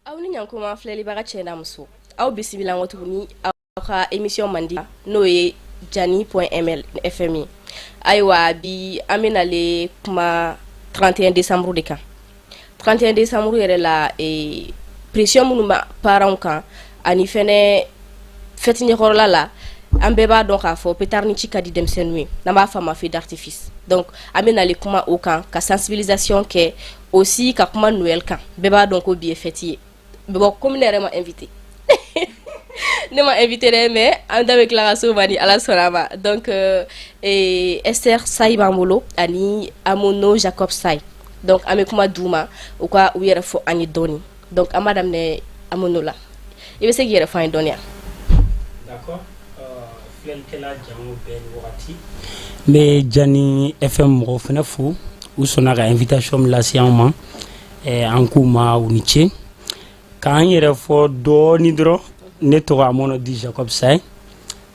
aw ni ɲankuma filɛlibaga cɛ n'a muso aw bisimila ngo tuguni aw ka émission mandi n'o ye jani.ml FM ye ayiwa bi an bɛna le kuma 31 décembre de kan 31 décembre yɛrɛ la pression minnu bɛ parents kan ani fɛnɛ fête ɲɛkɔrɔla la an bɛɛ b'a dɔn k'a fɔ pétard ni ci ka di denmisɛnninw ye n'an b'a fɔ a ma feu d'artifice donc an bɛna le kuma o kan ka sensibilisation kɛ aussi ka kuma Noël kan bɛɛ b'a dɔn ko bi ye fête ye bon comme ne yɛrɛ ma invité ne ma invité dɛ mais an da bɛ tila ka s'o ma ni Ala sɔnna a ma donc Esther Sayi b'an bolo ani Amono Jacob Sayi donc an bɛ kuma d'u ma u ka u yɛrɛ fɔ an ye dɔɔni donc an b'a daminɛ Amono la i bɛ se k'i yɛrɛ fɔ an ye dɔɔni yan. D'accord. Filɛlikɛla jamu bɛɛ ni wagati. N bɛ Jani FM mɔgɔw fana fo u sɔnna ka invitation min lase an ma an k'u ma u ni ce k'an yɛrɛ fɔ dɔɔni dɔrɔn ne tɔgɔ Amono di Jacob Sayi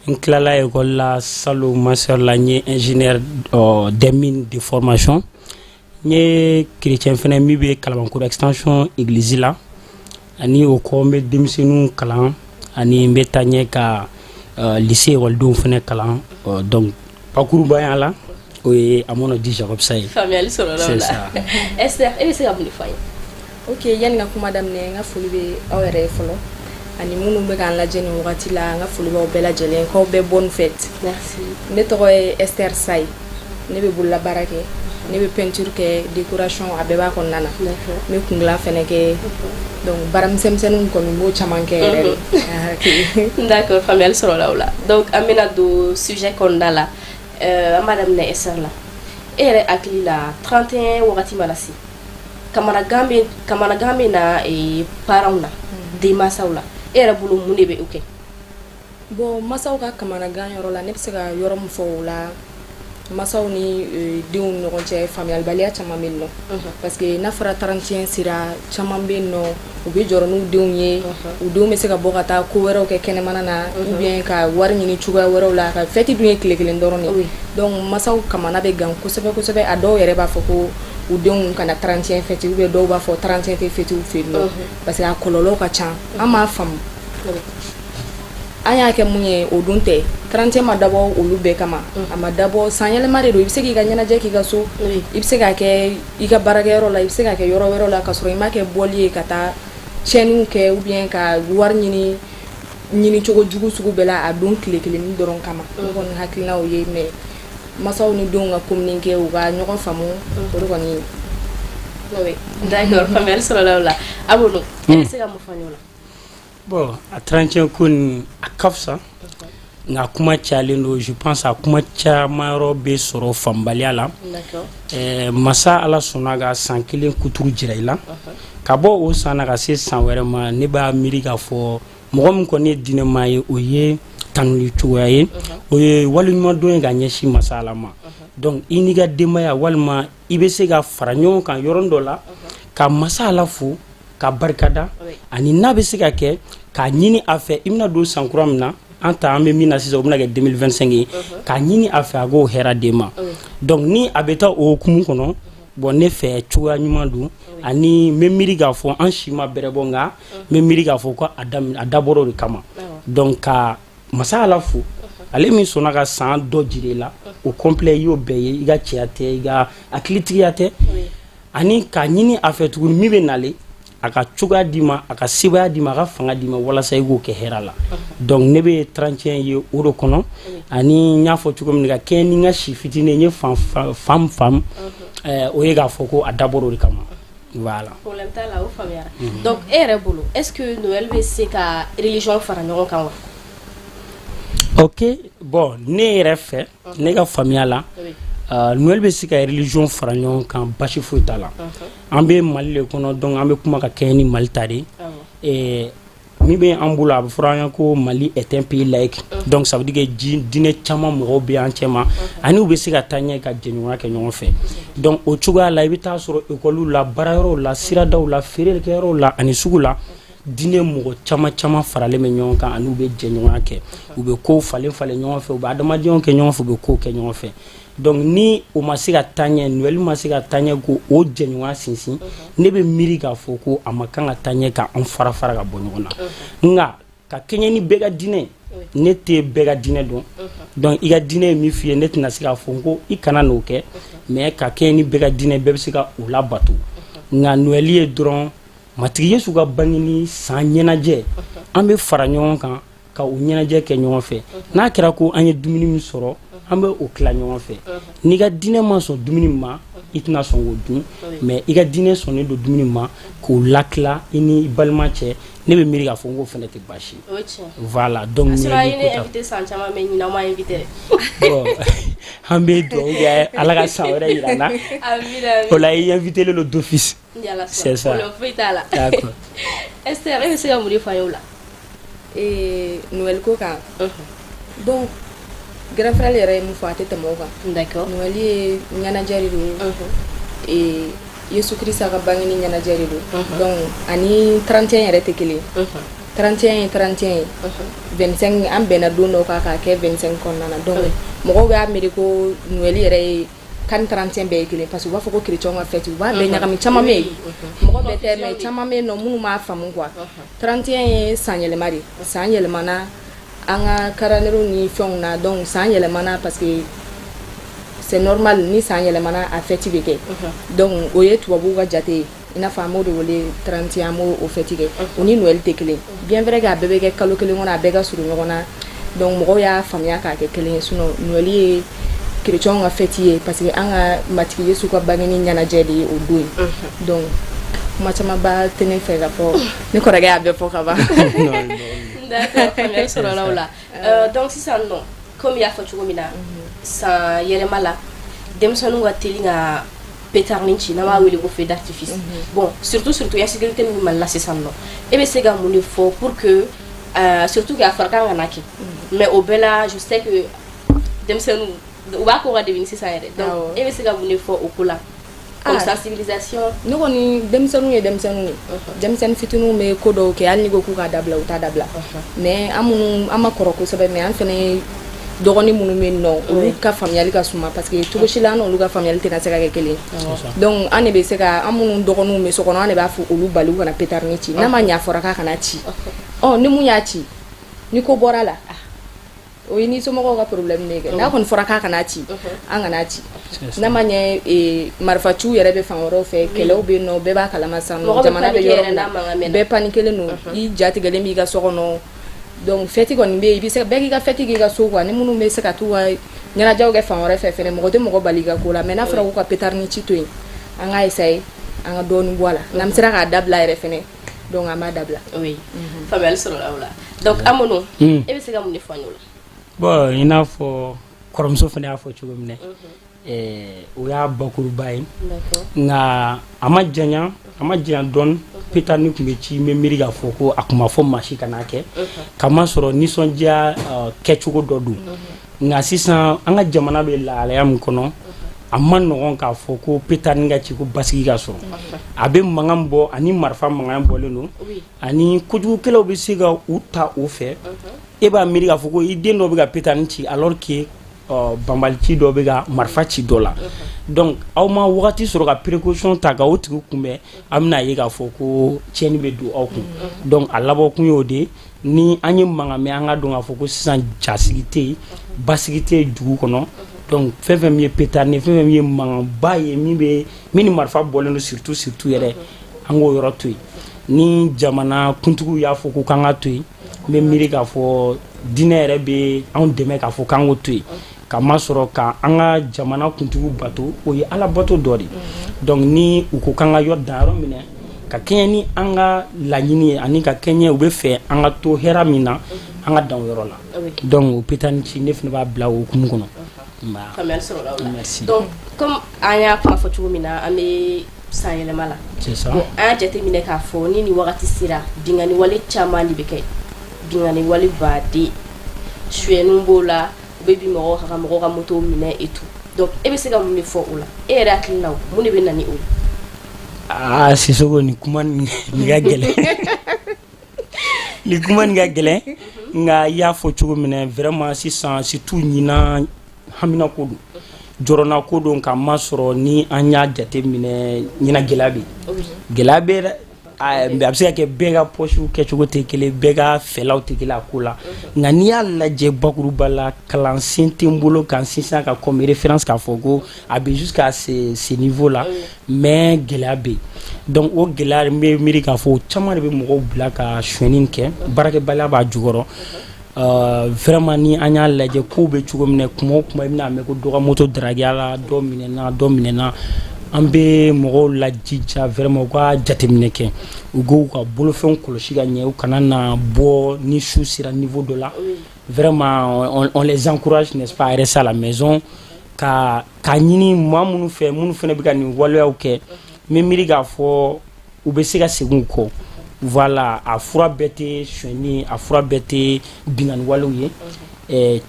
n tilala école la Salo master la n ye ingénieur des mines de formation n ye chrétien fana min bɛ Kalabankoro extension église la ani o kɔ n bɛ denmisɛnninw kalan ani n bɛ taa ɲɛ ka lycée écoledenw fana kalan donc bakurubaya la o ye Amono di Jacob Sayi. Faamuyali sɔrɔla o la. Esther e bɛ se ka mun de fɔ an ye. Ok yanni ka kuma daminɛ n ka foli bɛ aw yɛrɛ ye fɔlɔ ani minnu bɛ k'an lajɛ nin wagati la n ka foli b'aw bɛɛ lajɛlen k'aw bɛɛ bonne fête. Merci. Ne tɔgɔ ye Esther Sayi ne bɛ bololabaara kɛ ne bɛ peinture kɛ décoration a bɛɛ b'a kɔnɔna na n bɛ kungilan fana kɛ donc baaramisɛnninw kɔni b'o caman kɛ yɛrɛ de. D'accord faamuyali sɔrɔla o la donc an bɛna don sujet kɔnɔna la an b'a daminɛ Esther la e yɛrɛ hakili la 31 wagati mana se kamanagan bɛ na parents na denmansaw la e yɛrɛ bolo mun de bɛ o kɛ. Bon masaw ka kamanagan yɔrɔ la ne bɛ se ka yɔrɔ min fɔ o la masaw ni denw ni ɲɔgɔn cɛ faamuyalibaliya caman bɛ yen nɔ parce que n'a fɔra 31 sera caman bɛ yen nɔ u bɛ jɔrɔ n'u denw ye u denw bɛ se ka bɔ ka taa ko wɛrɛw kɛ kɛnɛmana na ou bien ka wari ɲini cogoya wɛrɛw la ka fête dun ye tile kelen dɔrɔn de donc masaw kamana bɛ gan kosɛbɛ kosɛbɛ a dɔw yɛrɛ b'a fɔ ko u denw kana 31 fête ou bien dɔw b'a fɔ 31 tɛ fête fɛ yen nɔ parce que a kɔlɔlɔ ka ca an m'a faamu an y'a kɛ mun ye o dun tɛ 31 ma dabɔ olu bɛɛ kama a ma dabɔ san yɛlɛma de don i bɛ se k'i ka ɲɛnajɛ k'i ka so i bɛ se k'a kɛ i ka baarakɛyɔrɔ la i bɛ se k'a kɛ yɔrɔ wɛrɛw la ka sɔrɔ i ma kɛ bɔli ye ka taa tiɲɛniw kɛ ou bien ka wari ɲini cogo jugu sugu bɛɛ la a don tile kelen dɔrɔn kama ne kɔni hakilina o ye mais masaw ni denw ka communiquer u ka ɲɔgɔn faamu o de kɔni. D'accord faamuyali sɔrɔla o la Amono e bɛ se ka mun fɔ an ye o la. Bon a 31 ko nin a ka fisa nka kuma cayalen don je pense a kuma caman yɔrɔ bɛ sɔrɔ faamubaliya la masa Ala sɔnna ka san kelen kuturu jira i la ka bɔ o san na ka se san wɛrɛ ma ne b'a miiri k'a fɔ mɔgɔ min kɔni ye diinɛma ye o ye tanuli cogoya ye o ye waliɲumandɔn ye ka ɲɛsin masa Ala ma donc i n'i ka denbaya walima i bɛ se ka fara ɲɔgɔn kan yɔrɔ dɔ la ka masa Ala fo ka barikada ani n'a bɛ se ka kɛ k'a ɲini a fɛ i bɛna don san kura min na an ta an bɛ min na sisan o bɛna kɛ 2025 ye k'a ɲini a fɛ a k'o hɛrɛ d'e ma donc ni a bɛ taa o hukumu kɔnɔ bon ne fɛ cogoya ɲuman don ani n bɛ miiri k'a fɔ an si ma bɛrɛ bɔ nka n bɛ miiri k'a fɔ ko a dabɔra o de kama donc ka masa Ala fo ale min sɔnna ka san dɔ jira i la o complet i y'o bɛɛ ye i ka cɛya tɛ i ka hakilitigiya tɛ ani k'a ɲini a fɛ tuguni min bɛ nale a ka cogoya d'i ma a ka sebaya d'i ma a ka fanga d'i ma walasa i k'o kɛ hɛrɛ la donc ne bɛ 31 ye o de kɔnɔ ani n y'a fɔ cogo min ka kɛ ni n ka si fitinin n ye faamu o ye k'a fɔ ko a dabɔra o de kama voilà. Problème t'a la o faamuyara donc e yɛrɛ bolo est-ce que Noël bɛ se ka religion fara ɲɔgɔn kan wa. Ok bon ne yɛrɛ fɛ ne ka faamuya la Noël bɛ se ka religion fara ɲɔgɔn kan basi foyi t'a la an bɛ Mali de kɔnɔ donc an bɛ kuma ka kɛ ni Mali ta de min bɛ an bolo a bɛ fɔra an ye ko Mali est un pays laïque donc ça veut dire que diinɛ caman mɔgɔw bɛ an cɛ ma ani u bɛ se ka taa ɲɛ ka jɛɲɔgɔnya kɛ ɲɔgɔn fɛ donc o cogoya la i bɛ taa sɔrɔ école la baarayɔrɔw la siradaw la feerelikɛyɔrɔw la ani sugu la diinɛ mɔgɔ caman faralen bɛ ɲɔgɔn kan ani u bɛ jɛ ɲɔgɔn kɛ u bɛ kow falen ɲɔgɔn fɛ u bɛ adamadenw kɛ ɲɔgɔn fɛ u bɛ kow kɛ ɲɔgɔn fɛ donc ni o ma se ka taa ɲɛ Noël ma se ka taa ɲɛ ko o jɛɲɔgɔnya sinsin ne bɛ miiri k'a fɔ ko a ma kan ka taa ɲɛ ka an fara ka bɔ ɲɔgɔn na nka ka kɛɲɛ ni bɛɛ ka diinɛ ne tɛ bɛɛ ka diinɛ dɔn donc i ka diinɛ ye min f'i ye ne tɛna se k'a fɔ ko i kana n'o kɛ mais ka kɛɲɛ ni bɛɛ ka diinɛ bɛɛ bɛ se ka o labato nka Noël ye dɔrɔn matigi Yesu ka bangeni san ɲɛnajɛ an bɛ fara ɲɔgɔn kan ka o ɲɛnajɛ kɛ ɲɔgɔn fɛ n'a kɛra ko an ye dumuni min sɔrɔ an bɛ o tila ɲɔgɔn fɛ n'i ka diinɛ ma sɔn dumuni ma i tɛna sɔn k'o dun mais i ka diinɛ sɔnnen don dumuni ma k'o latila i ni balima cɛ ne bɛ miiri k'a fɔ ko fɛnɛ tɛ baasi voilà donc ne invité san caman mais ɲinan ma invité bon an bɛ dugawu kɛ Ala ka san wɛrɛ yira n na o la i invité le d'office c'est ça d'accord Esther e bɛ se ka mun de fɔ an ye o la Noël ko kan bon grand frère yɛrɛ ye mun fɔ a tɛ tɛmɛ o kan d'accord Noël ye ɲɛnajɛ de don Yesu Kirisa ka bangeni ɲɛnajɛ de don donc ani 31 yɛrɛ tɛ kelen 31 ye 31 ye 25 an bɛnna don dɔ kan k'a kɛ 25 kɔnɔna na donc mɔgɔw b'a miiri ko Noël yɛrɛ ye kan 31 bɛɛ ye kelen parce que u b'a fɔ ko chrétien ka fête u b'a bɛɛ ɲagami caman bɛ yen mɔgɔ bɛɛ tɛ mais caman bɛ yen nɔ minnu m'a faamu quoi 31 ye san yɛlɛma de san yɛlɛmana an ka calendrier ni fɛnw na donc san yɛlɛmana parce que c'est normal ni san yɛlɛmana a fête bɛ kɛ donc o ye tubabuw ka jate ye i n'a fɔ an b'o de wele 31 an b'o fête kɛ o ni Noël tɛ kelen bien vrai que a bɛɛ bɛ kɛ kalo kelen kɔnɔ a bɛɛ ka surun ɲɔgɔn na donc mɔgɔw y'a faamuya k'a kɛ kelen ye sinon Noël ye chrétien ka fête ye parce que an ka matigi Yesu ka bangeni ɲɛnajɛ de ye o don ye donc kuma caman ba tɛ ne fɛ ka fɔ ne kɔrɔkɛ y'a bɛɛ fɔ ka ban d'accord faamuyali sɔrɔla o la donc sisan nɔ comme i y'a fɔ cogo min na san yɛlɛma la denmisɛnninw ka teli ka pétards ci n'an b'a wele ko feu d'artifice bon surtout insécurité min Mali la sisan nɔ e bɛ se ka mun de fɔ pour que surtout que a fɔra k'an kana kɛ mais o bɛɛ la je sais que denmisɛnninw u b'a ko ka devenir sisan yɛrɛ donc e bɛ se ka mun de fɔ o ko la comme sensibilisation ne kɔni denmisɛnninw ye denmisɛnninw ye denmisɛnnin fitininw bɛ ko dɔw kɛ hali ni ko k'u k'a dabila u t'a dabila mais an ma kɔrɔ kosɛbɛ mais an fɛnɛ dɔgɔnin minnu bɛ yen nɔ olu ka faamuyali ka suma parce que cogo si la an n'olu ka faamuyali tɛna se ka kɛ kelen donc an de bɛ se ka an minnu dɔgɔninw bɛ so kɔnɔ an de b'a fɔ olu bali u kana pétard ni ci n'a ma ɲɛ fɔra k'a kana ci ni mun y'a ci ni ko bɔra la o ye ni somɔgɔw ka problème de kɛ n'a kɔni fɔra k'a kana ci an kana ci n'a ma ɲɛ marifaciw yɛrɛ bɛ fan wɛrɛw fɛ kɛlɛw bɛ yen nɔ bɛɛ b'a kalama sisan nɔ jamana bɛ yɔrɔ min na bɛɛ panikelen don i jatigɛlen b'i ka so kɔnɔ donc fête kɔni bɛ yen i bɛ se bɛɛ k'i ka fête k'i ka so quoi ni minnu bɛ se ka t'u ka ɲɛnajɛw kɛ fan wɛrɛ fɛ fɛnɛ mɔgɔ tɛ mɔgɔ bali i ka ko la mais n'a fɔra k'u ka pétard ni ci to yen an k'a essayer an ka dɔɔnin bɔ a la n'an sera k'a dabila yɛrɛ fɛnɛ donc an b'a dabila oui faamuyali sɔrɔla o la donc Amonu e bɛ se ka mun de fɔ an ye o la bon i n'a fɔ kɔrɔmuso fana y'a fɔ cogo min na o y'a bakuruba ye nka a ma janya dɔɔni pétard ni tun bɛ ci n bɛ miiri k'a fɔ ko a tun ma fɔ maa si kana kɛ kamasɔrɔ nisɔndiya kɛcogo dɔ don nka sisan an ka jamana bɛ lahalaya min kɔnɔ a ma nɔgɔn k'a fɔ ko pétard ni ka ci ko basigi ka sɔrɔ a bɛ mankan bɔ ani marifa mankan bɔlen don ani kojugukɛlaw bɛ se ka u ta o fɛ e b'a miiri k'a fɔ ko i den dɔ bɛ ka pétard ni ci alors que banbali ci dɔ bɛ ka marifa ci dɔ la donc aw ma wagati sɔrɔ ka précaution ta ka o tigi kunbɛn an bɛna ye k'a fɔ ko tiɲɛni bɛ don aw kun donc a labɔ kun y'o de ni an ye mankan mɛn an ka dɔn k'a fɔ ko sisan jasigi tɛ yen basigi tɛ yen dugu kɔnɔ donc fɛn fɛn min ye pétard ni fɛn fɛn min ye mankanba ye min ni marifa bɔlen don surtout yɛrɛ an k'o yɔrɔ to yen ni jamana kuntigiw y'a fɔ ko k'an ka to yen n bɛ miiri k'a fɔ diinɛ yɛrɛ bɛ anw dɛmɛ k'a fɔ k'an k'o to yen kamasɔrɔ ka an ka jamana kuntigiw bato o ye ala bato dɔ de donc ni u ko k'an ka yɔrɔ dan yɔrɔ minɛ ka kɛɲɛ ni an ka laɲini ye ani ka kɛɲɛ u bɛ fɛ an ka to hɛrɛ min na an ka dan o yɔrɔ la donc o pétard ni ci ne fana b'a bila o hukumu kɔnɔ. faamuyali sɔrɔla o la merci donc comme an y'a kuma fɔ cogo min na an bɛ san yɛlɛma la c'est ça bon an y'a jateminɛ k'a fɔ ni nin wagati sera bingani wale caman de bɛ kɛ bingani wale baden suyɛninw b'o la u bɛ bin mɔgɔw kan ka mɔgɔw ka moto minɛ et tout donc e bɛ se ka mun de fɔ o la e yɛrɛ hakili la mun de bɛ na ni o ye Sissoko nin kuma nin ka gɛlɛn ni kuma ni ka gɛlɛn nka i y'a fɔ cogo min na vraiment sisan surtout ɲinan hamina ko don jɔrɔna ko don ka masɔrɔ ni an y'a jate minɛ ɲinan gɛlɛya bɛ gɛlɛya bɛ dɛ a bɛ se ka kɛ bɛɛ ka poche kɛcogo tɛ kelen bɛɛ ka fɛlaw tɛ kelen a ko la nka n'i y'a lajɛ bakuruba la kalansen tɛ n bolo kan sinsin ka comme référence k'a fɔ ko a bɛ jusqu'à ce niveau la mais gɛlɛya bɛ yen donc o gɛlɛya n bɛ miiri k'a fɔ caman de bɛ mɔgɔw bila ka sonyɛni kɛ baarakɛbaliya b'a jukɔrɔ vraiment ni an y'a lajɛ kow bɛ cogo min na kuma o kuma i bɛna mɛn ko dɔ ka moto draguer la dɔ minɛna an bɛ mɔgɔw lajija vraiment u ka jateminɛ kɛ u k'u ka bolofɛnw kɔlɔsi ka ɲɛ u kana na bɔ ni su sera niveau dɔ la vraiment on les encourage n'est-ce pas à rester à la maison ka ɲini maa minnu fɛnɛ bɛ ka nin waleyaw kɛ n bɛ miiri k'a fɔ u bɛ se ka segin u kɔ voilà a fura bɛɛ tɛ sonyɛni a fura bɛɛ tɛ binnkanni walew ye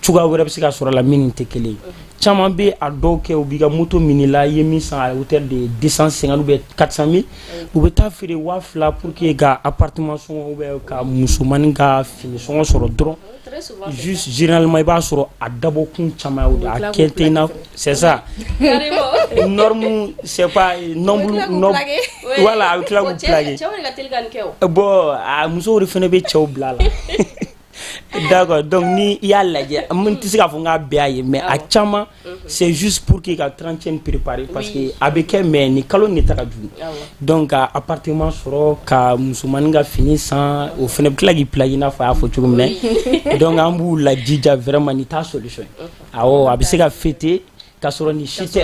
cogoya wɛrɛ bɛ se ka sɔrɔ a la min tɛ kelen ye caman bɛ a dɔw kɛ u b'i ka moto minɛ la i ye min san à hauteur de 250 ou bien 400 000 u bɛ taa feere 2000 pour que ka appartement sɔngɔ ou bien ka musomanin ka fini sɔngɔ sɔrɔ dɔrɔn juste généralement i b'a sɔrɔ a dabɔkun caman y'o de a kɛ tɛ na c'est ça norme c'est pas nombre voilà a bɛ tila k'u plaquer bon a musow de fana bɛ cɛw bila la d'accord donc ni i y'a lajɛ n tɛ se k'a fɔ n k'a bɛɛ y'a ye mais a caman c'est juste pour que ka 30e préparer parce que a bɛ kɛ mais ni kalo in de ta ka jugu donc ka appartement sɔrɔ ka musomanin ka fini san o fana bɛ tila k'i plaquer i n'a fɔ a y'a fɔ cogo min na donc an b'u lajija vraiment ni t'a solution ye awɔ a bɛ se ka fêter k'a sɔrɔ ni si tɛ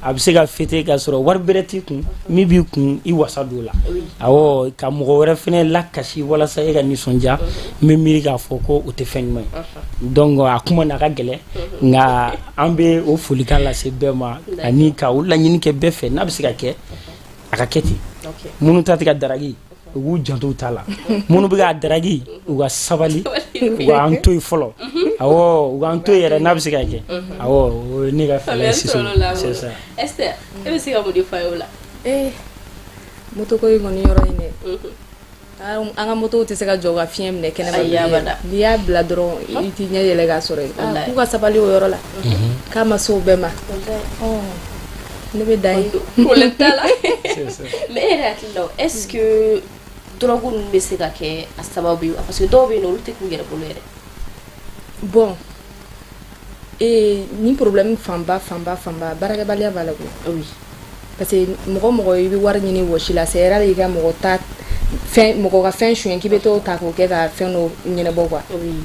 a bɛ se ka fêter k'a sɔrɔ wari bɛrɛ t'i kun min b'i kun i wasa don o la awɔ ka mɔgɔ wɛrɛ fana lakasi walasa e ka nisɔndiya n bɛ miiri k'a fɔ ko o tɛ fɛn ɲuman ye donc a kuma n'a ka gɛlɛn nka an bɛ o folikan lase bɛɛ ma ani ka o laɲini kɛ bɛɛ fɛ n'a bɛ se ka kɛ a ka kɛ ten minnu ta tɛ ka daraki u k'u janto ta la minnu bɛ ka daraki u ka sabali u ka an to yen fɔlɔ awɔ u k'an to yen yɛrɛ n'a bɛ se ka kɛ awɔ o ye ne ka fɛɛrɛ ye sisan c'est ça. Esther e bɛ se ka mun de fɔ a ye o la. moto ko in kɔni yɔrɔ in dɛ an ka motow tɛ se ka jɔ ka fiɲɛ minɛ kɛnɛma n'i y'a bila dɔrɔn i t'i ɲɛ yɛlɛ k'a sɔrɔ yen k'u ka sabali o yɔrɔ la k'a ma se o bɛɛ ma ne bɛ da ye problème t'a la mais e yɛrɛ hakili la est-ce que drogue ninnu bɛ se ka kɛ a sababu ye parce que dɔw bɛ yen nɔ olu tɛ k'u yɛrɛ bolo yɛrɛ. Bon, ni problème fanba baarakɛbaliya b'a la koyi oui parce que mɔgɔ i bɛ wari ɲini wɔsi la c'est rare i ka mɔgɔ ka fɛn suɲɛ k'i bɛ t'o ta k'o kɛ ka fɛn dɔ ɲɛnabɔ quoi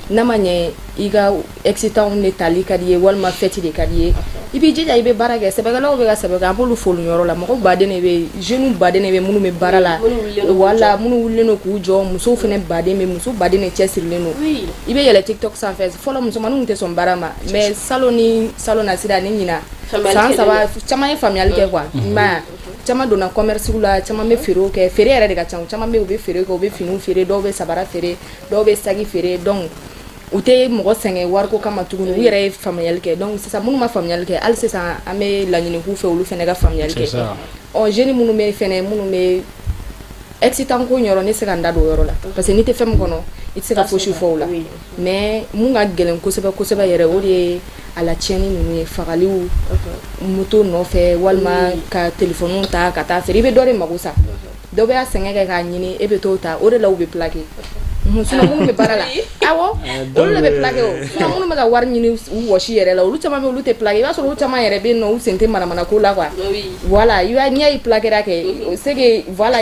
n'a ma ɲɛ i ka excitant de tali ka di ye walima fête de ka di ye i b'i jija i bɛ baara kɛ sɛbɛkɛlaw bɛ ka sɛbɛ kɛ an b'olu fo yɔrɔ la mɔgɔ baden de bɛ jeunes baden de bɛ minnu bɛ baara la wala minnu wulilen don k'u jɔ musow fana baden bɛ muso baden de cɛsirilen don i bɛ yɛlɛ TikTok sanfɛ fɔlɔ musomaninw tɛ sɔn baara ma mais salon na sira ni ɲina san saba caman ye faamuyali kɛ quoi ma caman donna commerce la caman bɛ feerew kɛ feere yɛrɛ de ka ca caman bɛ u bɛ feere kɛ u bɛ finiw feere dɔw bɛ sabara feere dɔw bɛ sagi feere donc u tɛ mɔgɔ sɛgɛn wariko kama tuguni u yɛrɛ ye faamuyali kɛ donc sisan minnu ma faamuyali kɛ hali sisan an bɛ laɲini k'u fɛ olu fana ka faamuyali kɛ jeunes minnu bɛ fɛnɛ minnu bɛ excitant ko yɔrɔ ne se ka n da don o yɔrɔ la parce que n'i tɛ fɛn min kɔnɔ i tɛ se ka fosi fɔ o la mais mun ka gɛlɛn kosɛbɛ yɛrɛ o de ye a la tiɲɛni ninnu ye fagaliw moto nɔfɛ walima ka téléphone ta ka taa feere i bɛ dɔ de mago sa dɔ bɛ a sɛgɛn kɛ k'a ɲini e bɛ t'o ta o de la u bɛ plaquer sinon minnu bɛ baara la awɔ olu de bɛ plaquer o sinon minnu bɛ ka wari ɲini u wɔsi yɛrɛ la olu caman bɛ olu tɛ plaquer i b'a sɔrɔ olu caman yɛrɛ bɛ yen nɔ u sen tɛ manamana ko la quoi voilà n'i y'a ye plaquera kɛ c'est que voilà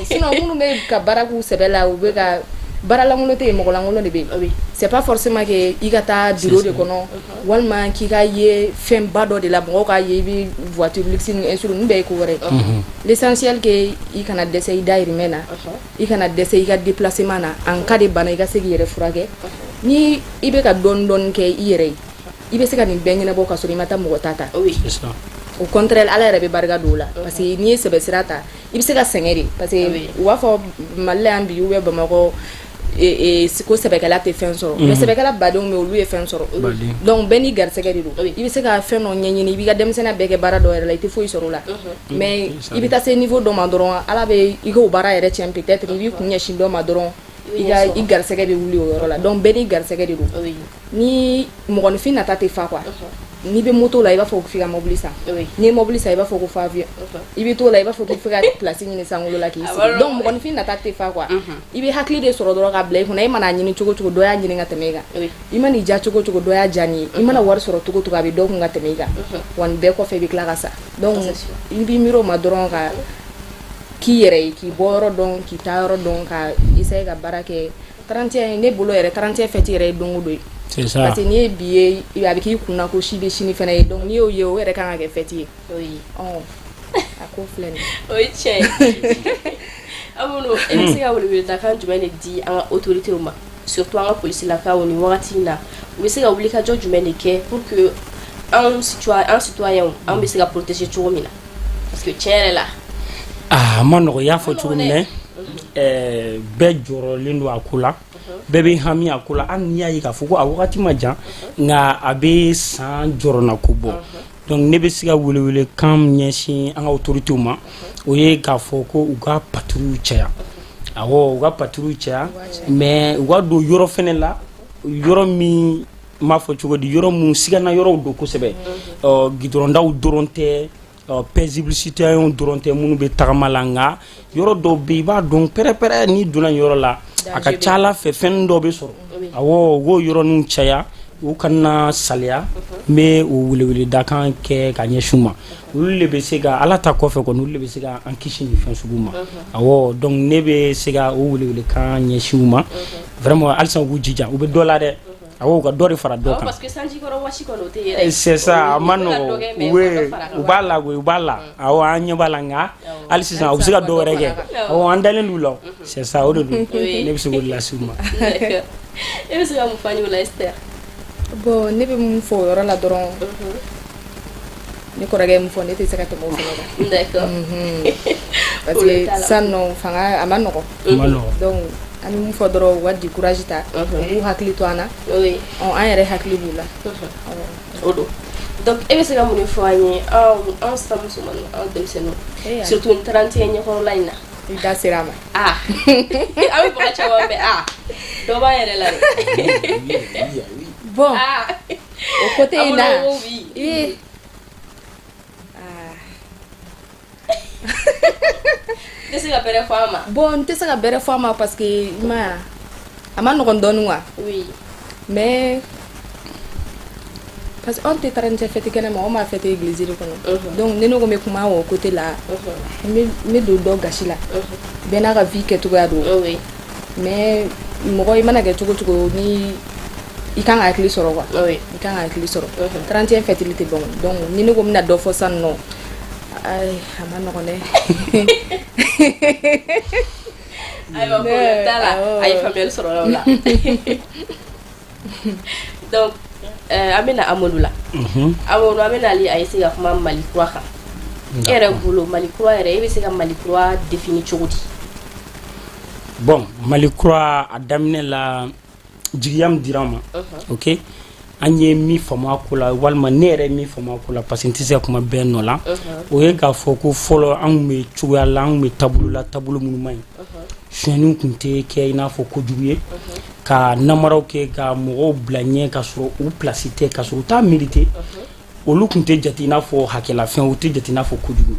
sinon minnu bɛ ka baara k'u sɛbɛ la u bɛ ka baara lankolon tɛ yen mɔgɔ lankolon de bɛ yen c'est pas forcément que i ka taa bureau de kɔnɔ walima k'i ka ye fɛnba dɔ de la mɔgɔw k'a ye i bɛ voiture luxe ni instru ninnu bɛɛ ye ko wɛrɛ l'essentiel que i kana dɛsɛ i dahirimɛ na i kana dɛsɛ i ka déplacement na en cas de bana i ka se k'i yɛrɛ furakɛ ni i bɛ ka dɔɔni kɛ i yɛrɛ ye i bɛ se ka nin bɛɛ ɲɛnabɔ ka sɔrɔ i ma taa mɔgɔ ta au contraire ala yɛrɛ bɛ barika don o la parce que n'i ye sɛbɛ sira ta i bɛ se ka sɛgɛn de parce que u b'a fɔ Mali la yan bi ou bien Bamakɔ ko sɛbɛkɛla tɛ fɛn sɔrɔ mais sɛbɛkɛla badenw bɛ olu ye fɛn sɔrɔ donc bɛɛ n'i garisɛgɛ de don i bɛ se ka fɛn dɔ ɲɛɲini i b'i ka denmisɛnniya bɛɛ kɛ baara dɔ yɛrɛ la i tɛ foyi sɔrɔ o la mais i bɛ taa se niveau dɔ ma dɔrɔn ala bɛ i k'o baara yɛrɛ tiɲɛ peut-être i b'i kun ɲɛsin dɔ ma dɔrɔn i garisɛgɛ bɛ wuli o yɔrɔ la donc bɛɛ n'i garisɛgɛ de don ni mɔgɔninfin nata tɛ fa quoi n'i bɛ moto la i b'a fɔ ko f'i ka mobili san n'i ye mobili san i b'a fɔ ko fɔ avion i bɛ t'o la i b'a fɔ k'i fɛ ka place ɲini sankolo la k'i sigi donc mɔgɔninfin nata tɛ fa quoi i bɛ hakili de sɔrɔ dɔrɔn ka bila i kunna i mana ɲini cogo cogo dɔ y'a ɲini ka tɛmɛ i kan i mana i diya cogo cogo dɔ y'a diya n'i ye i mana wari sɔrɔ cogo cogo a bɛ dɔ kun ka tɛmɛ i kan wa nin bɛɛ kɔfɛ i bɛ tila ka sa donc i b'i miiri o ma dɔrɔn ka k'i yɛrɛ ye k'i bɔ yɔrɔ dɔn k'i taa yɔrɔ dɔn ka essayer ka baara kɛ 31 ne bolo yɛrɛ 31 fête yɛrɛ ye don o don ye c'est ça parce que n'i ye bi ye a bɛ k'i kunna ko si bɛ sini fana ye donc n'i y'o ye o yɛrɛ kan ka kɛ fête ye a ko filɛ nin o ye tiɲɛ ye Amadou e bɛ se ka weleweledakan jumɛn de di an ka autorités ma surtout an ka polisilakaw ni wagati in na u bɛ se ka wulikajɔ jumɛn de kɛ pour que an citoyens an bɛ se ka protéger cogo min na parce que tiɲɛ yɛrɛ la a ma nɔgɔ i y'a fɔ cogo min bɛɛ jɔrɔlen don a ko la bɛɛ bɛ hami a ko la hali n'i y'a ye k'a fɔ ko a wagati ma jan nka a bɛ san jɔrɔna ko bɔ donc ne bɛ se ka welewelekan ɲɛsin an ka autorités ma o ye k'a fɔ ko u ka patrouille caya awɔ u ka patrouille caya mais u ka don yɔrɔ fɛnɛ la yɔrɔ min m'a fɔ cogo di yɔrɔ mun sigana yɔrɔw don kosɛbɛ gidɔrɔndaw dɔrɔn tɛ paisible citoyen dɔrɔn tɛ minnu bɛ tagama la nka yɔrɔ dɔw bɛ yen i b'a dɔn pɛrɛ-pɛrɛ n'i donna yɔrɔ la a ka ca ala fɛ fɛn dɔ bɛ sɔrɔ awɔ u k'o yɔrɔninw caya u kana saliya n bɛ o weleweledakan kɛ ka ɲɛsin u ma olu de bɛ se ka ala ta kɔfɛ kɔni olu de bɛ se ka an kisi nin fɛn sugu ma awɔ donc ne bɛ se ka o welewelekan ɲɛsin u ma vraiment halisa u k'u jija u bɛ dɔ la dɛ awɔ u ka dɔ de fara dɔ kan parce que sanjikɔrɔ wasi kɔni o tɛ yɛrɛ c'est ça a ma nɔgɔ u b'a la u b'a la awɔ an ɲɛ b'a la nka hali sisan u bɛ se ka dɔ wɛrɛ kɛ awɔ an dalen d'u la c'est ça o de don ne bɛ se k'o lase u ma e bɛ se ka mun fɔ an ye o la Esther bon ne bɛ mun fɔ o yɔrɔ la dɔrɔn ne kɔrɔkɛ ye mun fɔ ne tɛ se ka tɛmɛ o fɛnɛ kan d'accord parce que sisan nɔ fanga a ma nɔgɔ donc an bɛ mun fɔ dɔrɔn u ka di courage ta u b'u hakili to an na an yɛrɛ hakili b'u la o don donc e bɛ se ka mun fɔ an ye an sinamusomaninw an denmisɛnninw surtout nin 31 ɲɛkɔrɔla in na i da sera a ma an bɛ baga caman mɛn dɔ b'an yɛrɛ la dɛ bon o côté in na tɛ se ka bɛrɛ fɔ a ma bon n tɛ se ka bɛrɛ fɔ a ma parce que a ma nɔgɔn dɔɔni quoi mais parce que anw tɛ 31 fête kɛnɛ ma anw b'a fête église de kɔnɔ donc ni ne ko n bɛ kuma o côté la n bɛ don dɔ gasi la bɛɛ n'a ka vie kɛcogoya don mais mɔgɔ i mana kɛ cogo cogo ni i kan ka hakili sɔrɔ quoi i kan ka hakili sɔrɔ 31 fête tɛ ban donc ni ne ko n bɛna dɔ fɔ sisan nɔ a ma nɔgɔn dɛ ayiwa problème t'a la a ye faamuyali sɔrɔ o la donc an bɛna Amadou la Amadou an bɛna ale a essayer ka kuma Mali kura kan e yɛrɛ bolo Mali kura yɛrɛ e bɛ se ka Mali kura définir cogo di bon Mali kura a daminɛ la jigiya min dira n ma ok an ye min faamu a ko la walima ne yɛrɛ min faamu a ko la parce que n tɛ se ka kuma bɛɛ nɔ la o ye k'a fɔ ko fɔlɔ an tun bɛ cogoya la an tun bɛ taabolo la taabolo minnu man ɲi sonyɛniw tun tɛ kɛ i n'a fɔ kojugu ye ka namaraw kɛ ka mɔgɔw bila ɲɛ ka sɔrɔ u place tɛ ka sɔrɔ u t'a mérité olu tun tɛ jate i n'a fɔ hakɛlafɛn u tɛ jate i n'a fɔ kojugu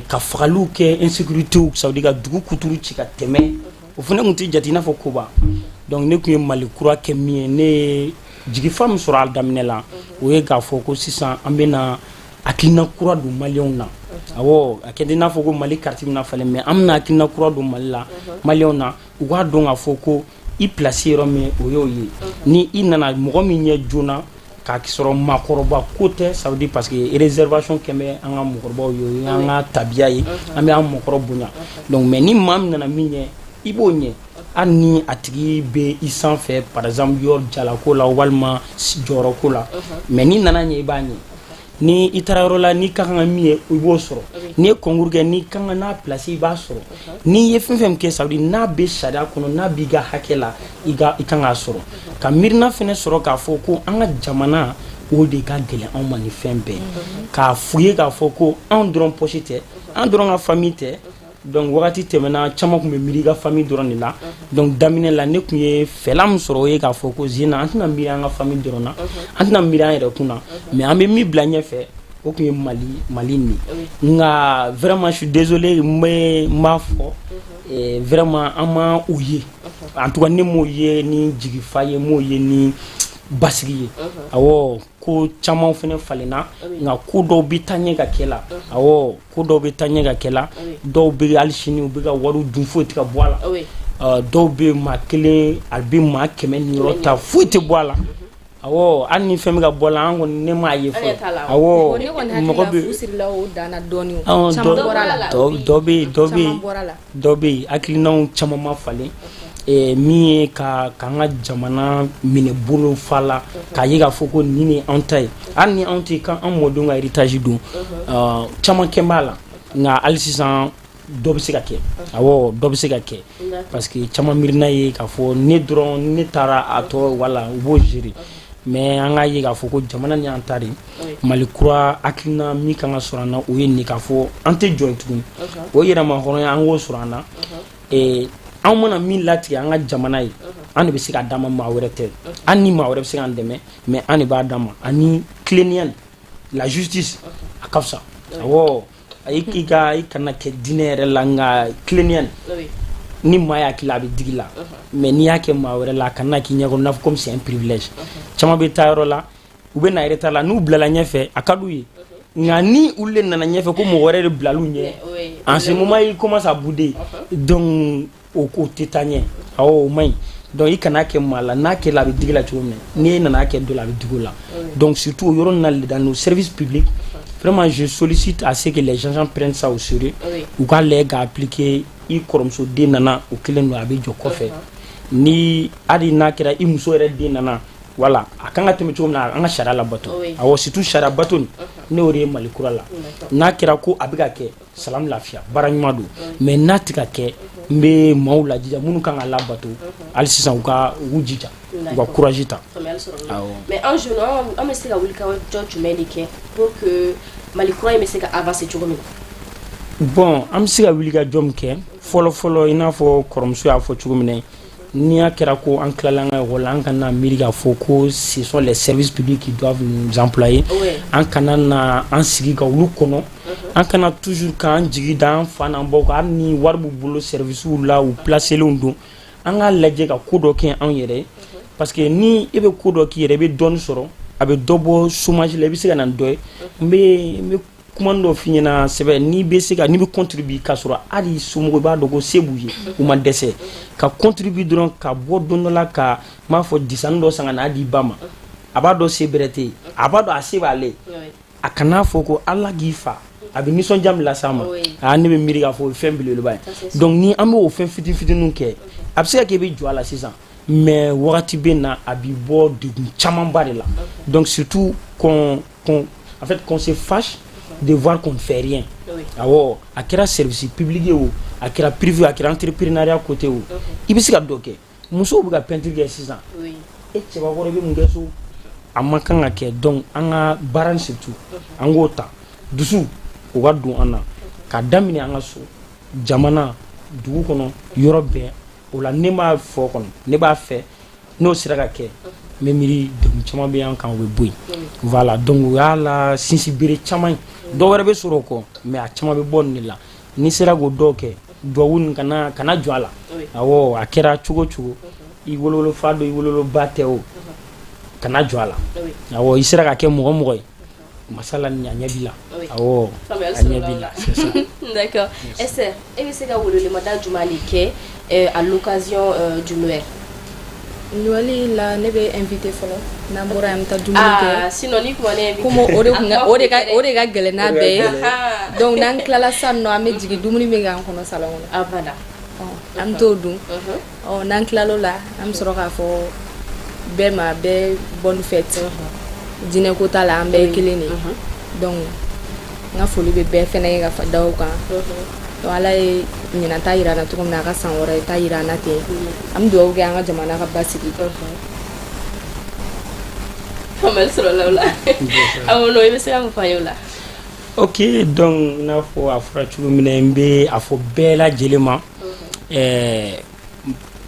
ka fagaliw kɛ insécuritéw ça veut dire ka dugu kuturu ci ka tɛmɛ o fana tun tɛ jate i n'a fɔ koba donc ne tun ye Mali kura kɛ min ye ne ye jigifa min sɔrɔ a daminɛ la o ye k'a fɔ ko sisan an bɛna hakilina kura don maliyɛnw na awɔ a kɛ i n'a fɔ ko Mali carte bɛna falen mais an bɛna hakilina kura don Mali la maliyɛnw na u k'a dɔn k'a fɔ ko i place yɔrɔ min o y'o ye ni i nana mɔgɔ min ɲɛ joona k'a sɔrɔ maakɔrɔba ko tɛ ça veut dire parce que réservation kɛ bɛ an ka mɔgɔkɔrɔbaw ye o ye an ka tabiya ye an bɛ an mɔgɔkɔrɔ bonya donc mais ni maa min nana min ɲɛ i b'o ɲɛ hali ni a tigi bɛ i sanfɛ par exemple yɔrɔ jalako la walima jɔyɔrɔko la mais ni nana ɲɛ i b'a ɲɛ ni i taara yɔrɔ la ni ka kan ka min ye i b'o sɔrɔ ni ye concours kɛ ni ka kan ka n'a place i b'a sɔrɔ ni ye fɛn fɛn kɛ ça veut dire n'a bɛ sariya kɔnɔ n'a b'i ka hakɛ la i kan k'a sɔrɔ ka miirina fɛnɛ sɔrɔ k'a fɔ ko an ka jamana o de ka gɛlɛn anw ma ni fɛn bɛɛ k'a f'u ye k'a fɔ ko anw dɔrɔn poche tɛ an dɔrɔn ka famille tɛ donc wagati tɛmɛna caman kun bɛ miiri ka famille dɔrɔn de la donc daminɛ la ne kun ye fɛla min sɔrɔ o ye k'a fɔ ko zina an tɛna miiri an ka famille dɔrɔn na an tɛna miiri an yɛrɛ kun na mais an bɛ min bila ɲɛfɛ o kun ye Mali nin nka vraiment je suis désolé n b'a fɔ vraiment an ma u ye en tout cas ne m'o ye ni jigifa ye m'o ye ni basigi ye awɔ ko caman fɛnɛ falenna nka ko dɔw bɛ taa ɲɛ ka kɛ la awɔ ko dɔw bɛ taa ɲɛ ka kɛ la dɔw bɛ hali sini u bɛ ka wariw dun foyi tɛ ka bɔ a la dɔw bɛ maa kelen a bɛ maa 100 ni yɔrɔ ta foyi tɛ bɔ a la awɔ hali ni fɛn bɛ ka bɔ a la an kɔni ne m'a ye fɔlɔ awɔ mɔgɔ bɛ dɔ bɛ yen hakilinaw caman ma falen min ye ka an ka jamana minɛ bolo fa la k'a ye k'a fɔ ko nin ni anw ta ye hali ni anw tɛ k'an mɔdenw ka héritage dun caman kɛ b'a la nka hali sisan dɔ bɛ se ka kɛ awɔ dɔ bɛ se ka kɛ parce que caman miirina ye k'a fɔ ne dɔrɔn ne taara a tɔ wala u b'o gérer mais an ka ye k'a fɔ ko jamana ni an ta de Mali kura hakilina min kan ka sɔrɔ an na o ye nin k'a fɔ an tɛ jɔ yen tuguni o yɛrɛma hɔrɔnya an k'o sɔrɔ an na anw mana min latigɛ an ka jamana ye an de bɛ se ka d'a ma maa wɛrɛ tɛ an ni maa wɛrɛ bɛ se k'an dɛmɛ mais an de b'a d'a ma ani tilennenya la justice a ka fisa awɔ i kana kɛ diinɛ yɛrɛ la nka tilennenya ni maa y'a kila a bɛ digi la mais n'i y'a kɛ maa wɛrɛ la a kana k'i ɲɛkɔrɔ n'a fɔ comme c'est un privilège caman bɛ taa yɔrɔ la u bɛ na retard la n'u bilala ɲɛfɛ a ka d'u ye nka ni olu de nana ɲɛfɛ ko mɔgɔ wɛrɛ de bilal'u ɲɛ en ce moment il commence à bouder donc o tɛ taa ɲɛ awɔ o man ɲi donc i kana kɛ maa la n'a kɛla a bɛ digi la cogo min na n'i nana kɛ dɔ la a bɛ digi o la donc surtout o yɔrɔ ninnu na dans nos services publics vraiment je sollicite à ce que les gens prennent ça au sérieux u ka lajɛ k'a appliquer i kɔrɔmuso den nana o kelen don a bɛ jɔ kɔfɛ ni hali n'a kɛra i muso yɛrɛ den nana voilà a kan ka tɛmɛ cogo min na an ka sariya labato awɔ surtout sariya bato nin ne o de ye Mali kura la n'a kɛra ko a bɛ ka kɛ salamu lafiya baara ɲuman don mais n'a tɛ ka kɛ n bɛ maaw lajija minnu kan ka labato hali sisan u jija u ka courage ta mais en jeune an bɛ se ka wuli ka jɔ jumɛn de kɛ pour que Mali kura in bɛ se ka avancer cogo min na bon an bɛ se ka wuli ka jɔ min kɛ fɔlɔ-fɔlɔ i n'a fɔ kɔrɔmuso y'a fɔ cogo min na n'i y'a kɛra ko an tilala an ka ekɔli la an kana miiri k'a fɔ ko ce sont les services publics qui doivent nous employer an kana na an sigi ka olu kɔnɔ an kana toujours k'an jigi da an fa n'an baw kan hali ni wari b'u bolo services la u placelenw don an k'a lajɛ ka ko dɔ kɛ anw yɛrɛ ye parce que ni e bɛ ko dɔ k'i yɛrɛ i bɛ dɔɔnin sɔrɔ a bɛ dɔ bɔ chômage la i bɛ se ka na dɔ ye n bɛ kuma dɔ f'i ɲɛna sɛbɛ n'i bɛ contribuer k'a sɔrɔ hali somɔgɔw b'a dɔn ko se b'u ye u ma dɛsɛ ka contribuer dɔrɔn ka bɔ don dɔ la ka n b'a fɔ disani dɔ san ka n'a di ba ma a b'a dɔn se bɛrɛ tɛ yen a b'a dɔn a se b'ale a kana fɔ ko Ala k'i fa a bɛ nisɔndiya min las'a ma ne bɛ miiri k'a fɔ o ye fɛn belebeleba ye donc ni an bɛ o fɛn fitinin kɛ a bɛ se ka kɛ i bɛ jɔ a la sisan mais wagati bɛ na a bɛ bɔ degun camanba de la donc surtout qu'on se fâche de voir qu'on ne fait rien awɔ a kɛra service public ye o a kɛra privé a kɛra entrepreneuriat côté o i bɛ se ka dɔ kɛ musow bɛ ka peinture kɛ sisan e cɛbakɔrɔ i bɛ mun kɛ so a man kan ka kɛ donc an ka baara in surtout an k'o ta dusu o ka don an na ka daminɛ an ka so jamana dugu kɔnɔ yɔrɔ bɛɛ o la ne b'a fɔ kɔnɔ ne b'a fɛ n'o sera ka kɛ n bɛ miiri degun caman bɛ an kan o bɛ bɔ yen voilà donc o y'a la sinsin bere caman ye dɔw wɛrɛ bɛ sɔrɔ o kɔ mais a caman bɛ bɔ nin de la n'i sera k'o dɔw kɛ duwawu nin kana jɔ a la awɔ a kɛra cogo o cogo i wololofa don i wololoba tɛ o kana jɔ a la awɔ i sera ka kɛ mɔgɔ mɔgɔ ye masala ni a ɲɛ b'i la awɔ a ɲɛ b'i la c'est ça d'accord Esther e bɛ se ka welemada jumɛn de kɛ à l'occasion du Noël Noël la ne bɛ invité fɔlɔ n'an bɔra yan n bɛ taa dumuni kɛ sinon ni kuma ne invité comme o de ka gɛlɛn n'a bɛɛ ye donc n'an tilala sisan nɔ an bɛ jigin dumuni bɛ k'an kɔnɔ salon kɔnɔ abada an bɛ t'o dun n'an tilal'o la an bɛ sɔrɔ k'a fɔ bɛɛ ma bɛɛ bonne fête jinɛ ko t'a la an bɛɛ ye kelen de donc nga foli be bɛɛ fɛnɛ ye ka fa daw kan donc ala ye ɲinan ta yira na cogo min na a ka san wɛrɛ ta yira na ten an bɛ dugawu kɛ an ka jamana ka basigi famille sɔrɔ la o la awɔ no i bɛ se ka mun fɔ an ye o la ok donc n'a fɔ a fɔra cogo min na n bɛ a fɔ bɛɛ lajɛlen ma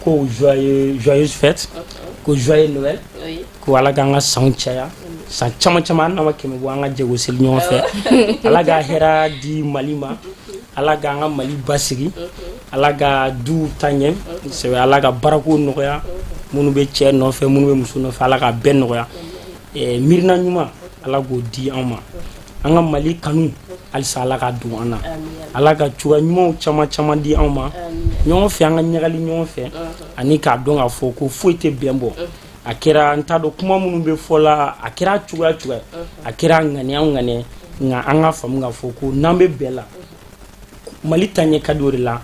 ko joyeuse fête ko joyeux Noël ko ala k'an ka sanw caya san caman caman an ma kɛmɛ bɔ an ka jɛgo seli ɲɔgɔn fɛ ala ka hɛrɛ di Mali ma ala k'an ka Mali basigi ala ka du ta ɲɛ sɛbɛ ala ka baarako nɔgɔya minnu bɛ cɛ nɔfɛ minnu bɛ muso nɔfɛ ala ka bɛɛ nɔgɔya miirina ɲuman ala k'o di an ma an ka Mali kanu halisa ala ka don an na ala ka cogoya ɲumanw caman caman di an ma ɲɔgɔn fɛ an ka ɲagali ɲɔgɔn fɛ ani k'a dɔn k'a fɔ ko foyi tɛ bɛn bɔ a kɛra n t'a dɔn kuma minnu bɛ fɔ la a kɛra cogoya cogoya a kɛra ŋaniya ŋaniya nka an ka faamu k'a fɔ ko n'an bɛ bɛn la Mali taɲɛ ka di o de la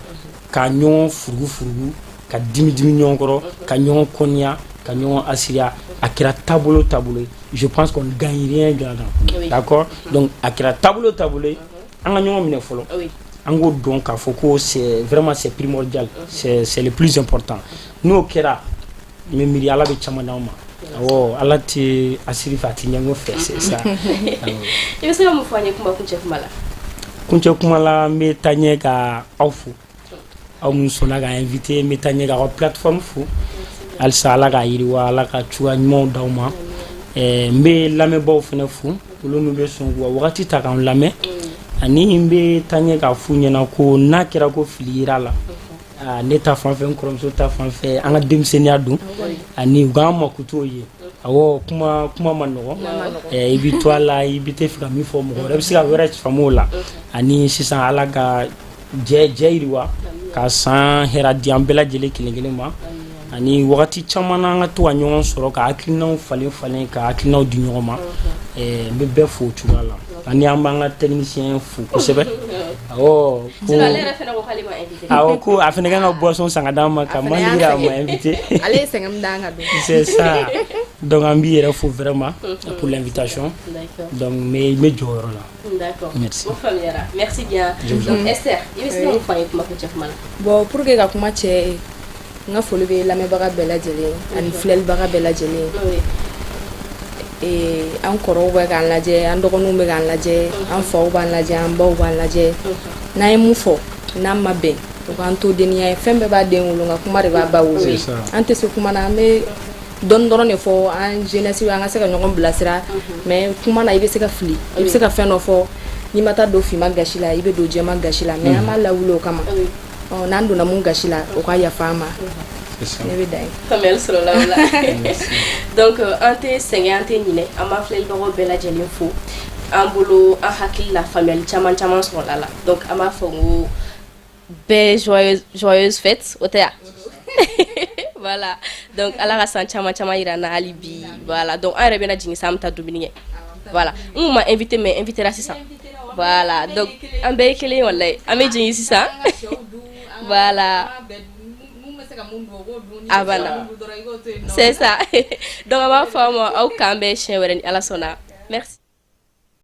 ka ɲɔgɔn furugu ka dimi dimi ɲɔgɔn kɔrɔ ka ɲɔgɔn kɔniya ka ɲɔgɔn asiriya a kɛra taabolo taabolo je pense qu'on gagne rien là-dedans d'accord donc a kɛra taabolo taabolo an ka ɲɔgɔn minɛ fɔlɔ an k'o dɔn k'a fɔ ko c'est vraiment c'est primordial c'est le plus important n'o kɛra mais miiri ala bɛ caman d'anw ma awɔ ala tɛ asiri fɛ a tɛ ɲɛngo fɛ c'est ça i bɛ se ka mun fɔ an ye kuncɛ kuma la kuncɛ kuma la n bɛ taa ɲɛ ka aw fo aw minnu sɔnna ka invité n bɛ taa ɲɛ ka aw plateforme fo halisa ala ka yiriwa ala ka cogoya ɲumanw d'aw ma n bɛ lamɛnbaaw fana fo olu minnu bɛ sɔn k'u ka wagati ta k'an lamɛn ani n bɛ taa ɲɛ k'a f'u ɲɛna ko n'a kɛra ko fili yera la ne ta fan fɛ n kɔrɔmuso ta fan fɛ an ka denmisɛnniya don ani u k'an makuto ye awɔ kuma ma nɔgɔn i bɛ to a la i bɛ tɛ fɛ ka min fɔ mɔgɔ wɛrɛ bɛ se ka wɛrɛ faamu o la ani sisan ala ka jɛ yiriwa ka san hɛrɛ di an bɛɛ lajɛlen kelen kelen ma ani wagati caman na an ka to ka ɲɔgɔn sɔrɔ ka hakilinaw falen ka hakilinaw di ɲɔgɔn ma n bɛ bɛɛ fo o cogoya la ani an b'an ka technicien fo kosɛbɛ awɔ ko a fana kan ka boisson san ka d'an ma ka man yira a ma invité ale ye sɛgɛn min d'an kan don c'est ça donc an b'i yɛrɛ fo vraiment pour l'invitation donc n bɛ jɔ o yɔrɔ la d'accord merci merci bien donc Esther i bɛ se ka mun fɔ an ye kuncɛ kuma la bon pour que ka kuma cɛ n ka foli bɛ lamɛnbaga bɛɛ lajɛlen ani filɛlibaga bɛɛ lajɛlen an kɔrɔw bɛ k'an lajɛ an dɔgɔninw bɛ k'an lajɛ an faw b'an lajɛ an baw b'an lajɛ n'an ye mun fɔ n'an ma bɛn o k'an to deniya ye fɛn bɛɛ b'a den wolo nka kuma de b'a ba wolo an tɛ se kuma na an bɛ dɔɔnin dɔrɔn de fɔ an jeunesse an ka se ka ɲɔgɔn bilasira mais kuma na i bɛ se ka fili i bɛ se ka fɛn dɔ fɔ n'i ma taa don finma gasi la i bɛ don jɛma gasi la mais an b'a lawuli o kama n'an donna mun gasi la o ka yafa an ma ne bɛ dan ye famille sɔrɔ la o la donc an tɛ sɛgɛn an tɛ ɲinɛ an b'a filɛlibagaw bɛɛ lajɛlen fo an bolo an hakili la faamuyali caman caman sɔrɔla la donc an b'a fɔ ko bɛɛ joyeuse fête o tɛ yan voilà donc ala ka san caman caman yira na hali bi voilà donc an yɛrɛ bɛna jigin sa an bɛ taa dumuni kɛ voilà n kun ma invité mais invité la sisan voilà donc an bɛɛ ye kelen ye walayi an bɛ jigin sisan voilà ah voilà c'est ça donc on va faire aw kan bɛ siɲɛ wɛrɛ ni ala sɔnna merci